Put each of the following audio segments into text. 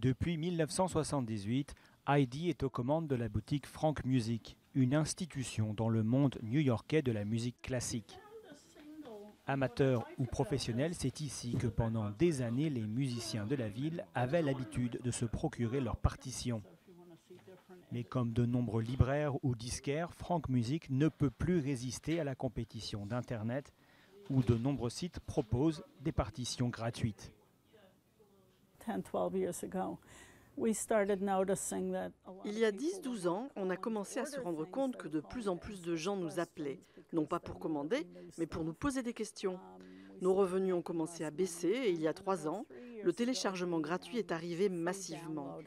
Depuis 1978, Heidi est aux commandes de la boutique Frank Music, une institution dans le monde new-yorkais de la musique classique. Amateurs ou professionnels, c'est ici que pendant des années, les musiciens de la ville avaient l'habitude de se procurer leurs partitions. Mais comme de nombreux libraires ou disquaires, Frank Music ne peut plus résister à la compétition d'Internet où de nombreux sites proposent des partitions gratuites. Il y a 10-12 ans, on a commencé à se rendre compte que de plus en plus de gens nous appelaient, non pas pour commander, mais pour nous poser des questions. Nos revenus ont commencé à baisser et il y a 3 ans, le téléchargement gratuit est arrivé massivement.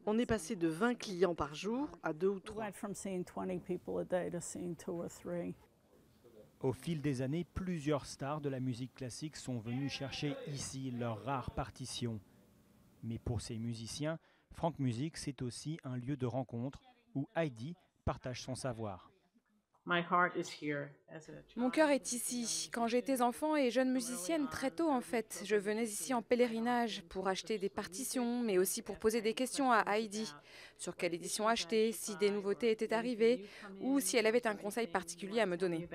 On est passé de 20 clients par jour à 2 ou 3. Au fil des années, plusieurs stars de la musique classique sont venues chercher ici leurs rares partitions. Mais pour ces musiciens, Frank Music, c'est aussi un lieu de rencontre où Heidi partage son savoir. Mon cœur est ici. Quand j'étais enfant et jeune musicienne, très tôt en fait, je venais ici en pèlerinage pour acheter des partitions, mais aussi pour poser des questions à Heidi. Sur quelle édition acheter, si des nouveautés étaient arrivées, ou si elle avait un conseil particulier à me donner.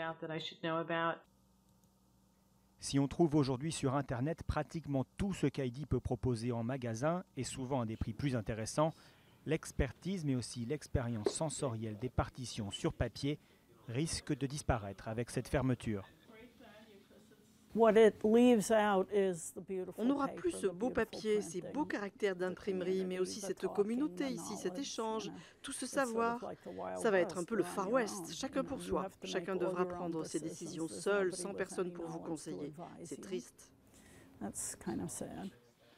Si on trouve aujourd'hui sur Internet pratiquement tout ce qu'Heidi peut proposer en magasin, et souvent à des prix plus intéressants, l'expertise mais aussi l'expérience sensorielle des partitions sur papier risque de disparaître avec cette fermeture. On n'aura plus ce beau papier, ces beaux caractères d'imprimerie, mais aussi cette communauté ici, cet échange, tout ce savoir. Ça va être un peu le Far West, chacun pour soi. Chacun devra prendre ses décisions seul, sans personne pour vous conseiller. C'est triste.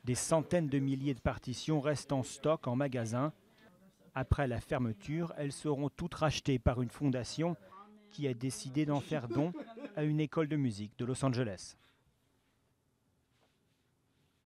Des centaines de milliers de partitions restent en stock en magasin. Après la fermeture, elles seront toutes rachetées par une fondation qui a décidé d'en faire don à une école de musique de Los Angeles.